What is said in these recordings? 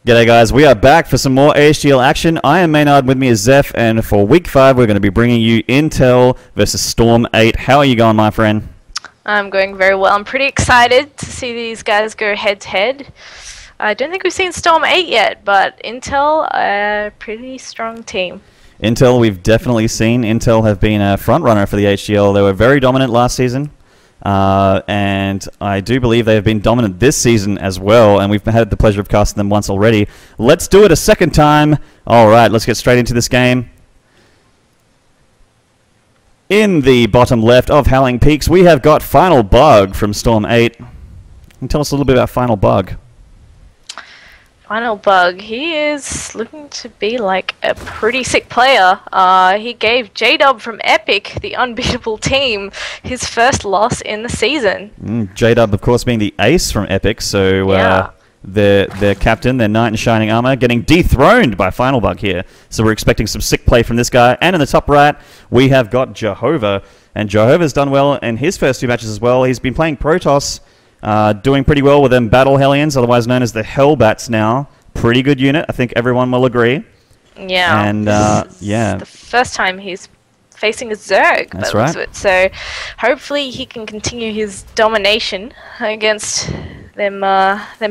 G'day guys, we are back for some more AHGL action. I am Maynarde, with me is Zepph, and for week 5 we're going to be bringing you Intel versus Storm 8. How are you going, my friend? I'm going very well. I'm pretty excited to see these guys go head-to-head. I don't think we've seen Storm 8 yet, but Intel, a pretty strong team. Intel, we've definitely seen. Intel have been a front-runner for the AHGL. They were very dominant last season. And I do believe they have been dominant this season as well, and we've had the pleasure of casting them once already. Let's do it a second time. Alright, let's get straight into this game. In the bottom left of Howling Peaks, we have got Final Bug from Storm 8. Can you tell us a little bit about Final Bug? Final Bug, he is looking to be like a pretty sick player. He gave J-Dub from Epic, the unbeatable team, his first loss in the season. J-Dub, of course, being the ace from Epic, so yeah. their captain, their knight in shining armor, getting dethroned by Final Bug here. So we're expecting some sick play from this guy. And in the top right, we have got Jehovah. And Jehovah's done well in his first 2 matches as well. He's been playing Protoss, doing pretty well with them Battle Hellions, otherwise known as the Hellbats now. Pretty good unit, I think everyone will agree. Yeah. And yeah, the first time he's facing a Zerg. That's right. It. So hopefully he can continue his domination against them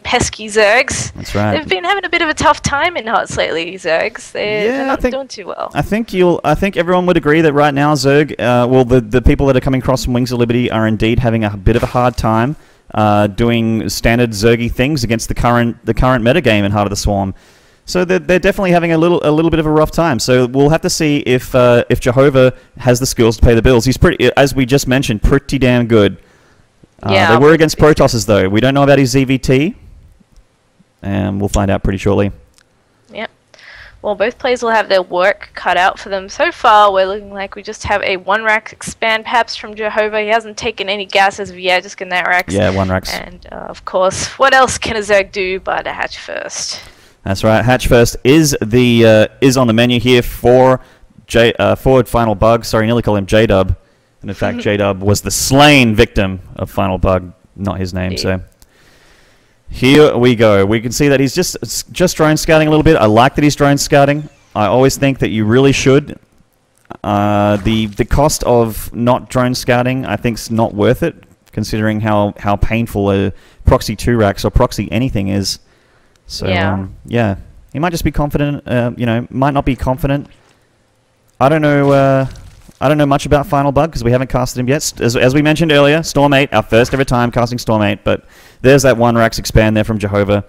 pesky Zergs. That's right. They've been having a bit of a tough time in Hearts lately, Zergs. They're not doing too well. I think everyone would agree that right now Zerg, well, the people that are coming across from Wings of Liberty are indeed having a bit of a hard time doing standard Zergy things against the current metagame in Heart of the Swarm. So they're definitely having a little bit of a rough time. So we'll have to see if Jehovah has the skills to pay the bills. He's pretty, as we just mentioned, pretty damn good. Yeah, they were against Protosses though. We don't know about his ZVT, and we'll find out pretty shortly. Yep. Well, both players will have their work cut out for them. So far, we're looking like we just have a 1-rack expand, perhaps, from Jehovah. He hasn't taken any gas as of yet, just getting that racks. Yeah, 1 racks. And, of course, what else can a Zerg do but a hatch first? That's right. Hatch first is on the menu here for forward Final Bug. Sorry, nearly called him J-Dub. And in fact, J-Dub was the slain victim of Final Bug, not his name. So here we go. We can see that he's just drone scouting a little bit. I like that he's drone scouting. I always think that you really should. The cost of not drone scouting, I think, is not worth it, considering how painful a proxy 2 racks or proxy anything is. So yeah, he might just be confident. You know, might not be confident. I don't know much about Final Bug because we haven't casted him yet. As we mentioned earlier, Storm 8, our first ever time casting Storm 8, but there's that 1-rax expand there from Jehovah.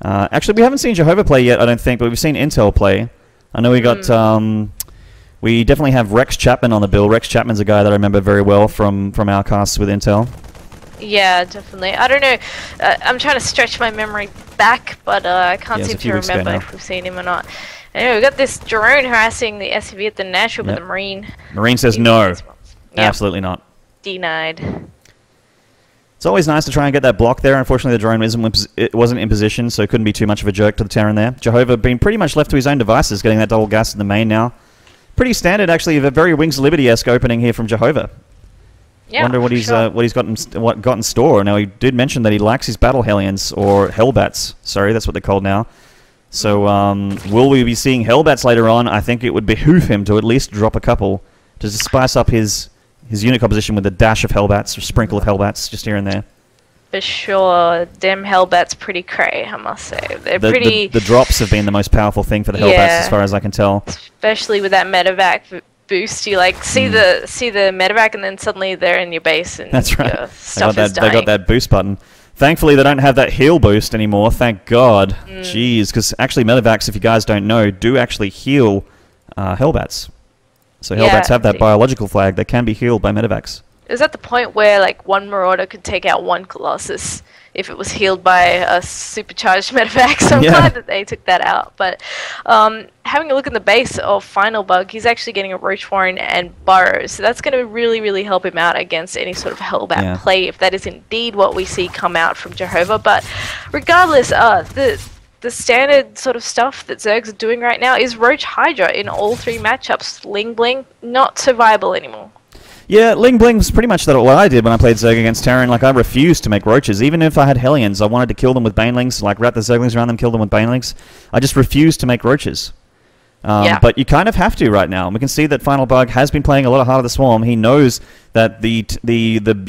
Actually, we haven't seen Jehovah play yet, I don't think, but we've seen Intel play. I know we got, we definitely have Rex Chapman on the bill. Rex Chapman's a guy that I remember very well from our casts with Intel. Yeah, definitely. I don't know. I'm trying to stretch my memory back, but I can't seem to remember if we've seen him or not. Anyway, we've got this drone harassing the SCV at the natural, but the Marine... Marine says no. Absolutely not. Denied. It's always nice to try and get that block there. Unfortunately, the drone wasn't in position, so it couldn't be too much of a jerk to the Terran there. Jehovah being pretty much left to his own devices, getting that double gas in the main now. Pretty standard, actually, a very Wings of Liberty-esque opening here from Jehovah. Yeah, wonder what he's got in store. Now, he did mention that he likes his Battle Hellions, or Hellbats. Sorry, that's what they're called now. So, will we be seeing Hellbats later on? I think it would behoove him to at least drop a couple to just spice up his unit composition with a dash of Hellbats, or sprinkle of Hellbats, just here and there. For sure, them Hellbats pretty cray, I must say. They're pretty... The drops have been the most powerful thing for the Hellbats, as far as I can tell. Especially with that medevac boost, you like see the medevac, and then suddenly they're in your base, and that's right. Your stuff is dying. They got that boost button. Thankfully, they don't have that heal boost anymore, thank God. Jeez, because actually Medevacs, if you guys don't know, do actually heal Hellbats. So Hellbats have that biological flag. They can be healed by Medevacs. It was at the point where like 1 Marauder could take out 1 Colossus if it was healed by a supercharged medevac, so I'm glad that they took that out. But having a look in the base of Final Bug, he's actually getting a Roach Warren and Burrow, so that's going to really help him out against any sort of Hellbat play, if that is indeed what we see come out from Jehovah. But regardless, the standard sort of stuff that Zergs are doing right now is Roach Hydra in all 3 matchups. Ling Bling, not so viable anymore. Yeah, Ling Bling's pretty much what I did when I played Zerg against Terran. Like, I refused to make roaches. Even if I had Hellions, I wanted to kill them with Banelings, like wrap the Zerglings around them, kill them with Banelings. I just refused to make roaches. But you kind of have to right now. We can see that Final Bug has been playing a lot of Heart of the Swarm. He knows that the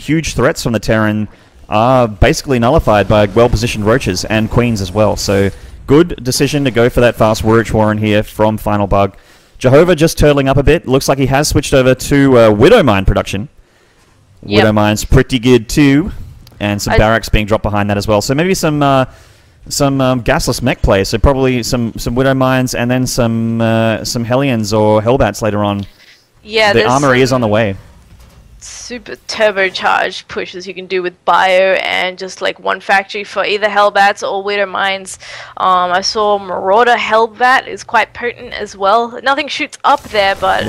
huge threats from the Terran are basically nullified by well-positioned roaches and queens as well. So, good decision to go for that fast Roach Warren here from Final Bug. Jehovah just turtling up a bit. Looks like he has switched over to Widow Mine production. Yep. Widow Mine's pretty good too. And some barracks being dropped behind that as well. So maybe some gasless mech play. So probably some Widow Mines and then some Hellions or Hellbats later on. Yeah, the armory is on the way. Super turbocharged pushes you can do with bio and just like one factory for either Hellbats or Widow Mines. I saw Marauder Hellbat is quite potent as well. Nothing shoots up there, but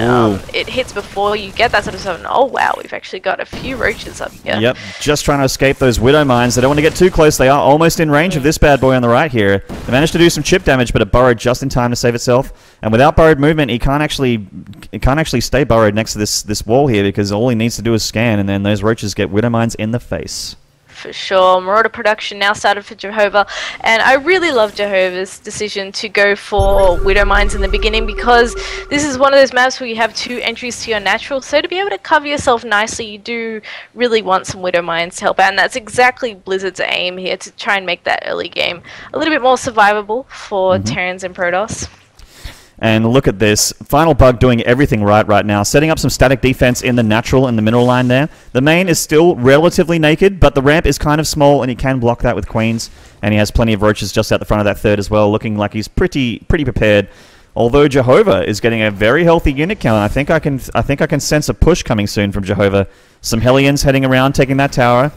it hits before you get that sort of stuff. And oh wow, we've actually got a few roaches up here. Yep, just trying to escape those Widow Mines. They don't want to get too close. They are almost in range of this bad boy on the right here. They managed to do some chip damage, but it burrowed just in time to save itself. And without burrowed movement, he can't actually stay burrowed next to this wall here, because all he needs to do is scan, and then those roaches get Widow Mines in the face. For sure. Marauder production now started for Jehovah, and I really love Jehovah's decision to go for Widow Mines in the beginning, because this is one of those maps where you have 2 entries to your natural, so to be able to cover yourself nicely, you do really want some Widow Mines to help out, and that's exactly Blizzard's aim here, to try and make that early game a little bit more survivable for Terrans and Protoss. And look at this. Final Bug doing everything right now. Setting up some static defense in the natural and the mineral line there. The main is still relatively naked, but the ramp is kind of small, and he can block that with queens. And he has plenty of roaches just out the front of that third as well, looking like he's pretty prepared. Although Jehovah is getting a very healthy unit count. I think I can sense a push coming soon from Jehovah. Some Hellions heading around, taking that tower.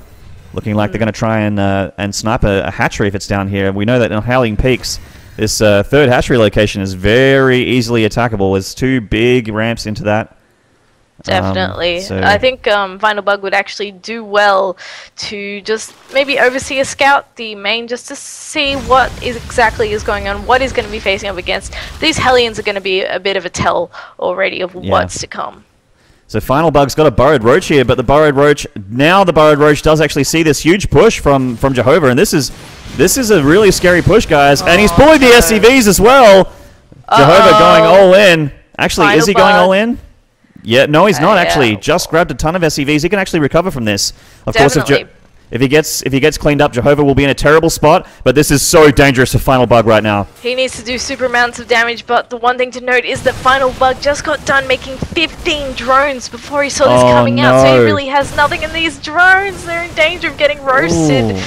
Looking like they're going to try and snipe a hatchery if it's down here. We know that in Howling Peaks, this third hatchery location is very easily attackable. There's 2 big ramps into that. Definitely. I think Final Bug would actually do well to just maybe oversee a scout the main, just to see what exactly is going on, what he's going to be facing up against. These Hellions are going to be a bit of a tell already of what's to come. So Final Bug's got a Burrowed Roach here, but the Burrowed Roach does actually see this huge push from Jehovah, and this is a really scary push, guys. And he's pulling the SCVs as well. Jehovah going all in. Actually, is he going all in? Yeah, no, he's not actually. Just grabbed a ton of SCVs. He can actually recover from this. Of course, if he gets cleaned up, Jehovah will be in a terrible spot. But this is so dangerous for Final Bug right now. He needs to do super amounts of damage, but the one thing to note is that Final Bug just got done making 15 drones before he saw this coming out. So he really has nothing in these drones. They're in danger of getting roasted. Ooh.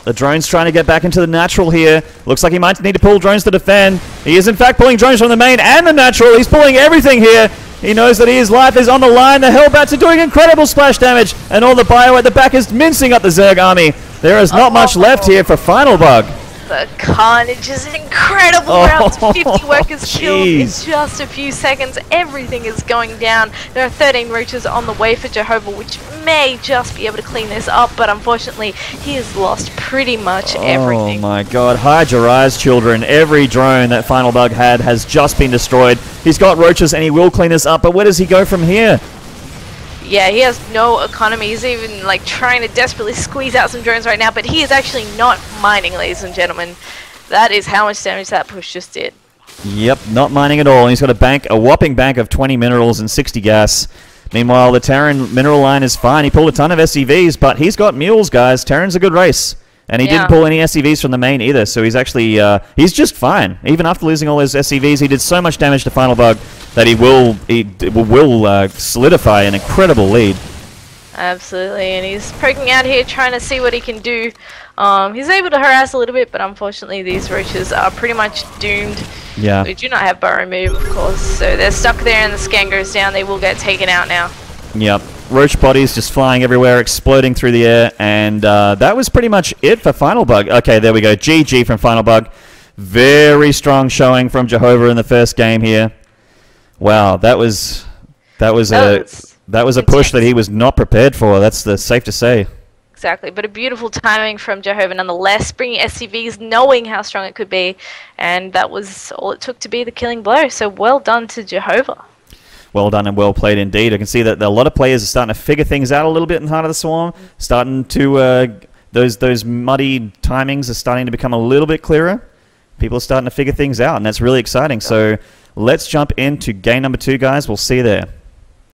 The drone's trying to get back into the natural here. Looks like he might need to pull drones to defend. He is in fact pulling drones from the main and the natural. He's pulling everything here. He knows that his life is on the line. The Hellbats are doing incredible splash damage, and all the bio at the back is mincing up the Zerg army. There is not much left here for Final Bug. The carnage is incredible. Around 50 workers killed in just a few seconds. Everything is going down. There are 13 roaches on the way for Jehovah, which may just be able to clean this up, but unfortunately, he has lost pretty much everything. Oh my god. Hide your eyes, children. Every drone that Final Bug had has just been destroyed. He's got roaches, and he will clean this up, but where does he go from here? Yeah, he has no economy. He's even like trying to desperately squeeze out some drones right now, but he is actually not mining, ladies and gentlemen. That is how much damage that push just did. Yep, not mining at all. And he's got a whopping bank of 20 minerals and 60 gas. Meanwhile, the Terran mineral line is fine. He pulled a ton of SCVs, but he's got mules, guys. Terran's a good race. And he didn't pull any SCVs from the main either, so he's actually, he's just fine. Even after losing all his SCVs, he did so much damage to Final Bug that he will solidify an incredible lead. Absolutely, and he's poking out here trying to see what he can do. He's able to harass a little bit, but unfortunately these roaches are pretty much doomed. Yeah. They do not have burrow move, of course, so they're stuck there and the scan goes down. They will get taken out now. Yep. Roach bodies just flying everywhere, exploding through the air, and that was pretty much it for Final Bug. Okay, there we go. GG from Final Bug. Very strong showing from Jehovah in the first game here. Wow, that was a push that he was not prepared for. That's safe to say. Exactly, but a beautiful timing from Jehovah nonetheless, bringing SCVs, knowing how strong it could be, and that was all it took to be the killing blow. So well done to Jehovah. Well done and well played indeed. I can see that a lot of players are starting to figure things out a little bit in Heart of the Swarm. Starting to those muddy timings are starting to become a little bit clearer. People are starting to figure things out, and that's really exciting. So let's jump into game number 2, guys. We'll see you there.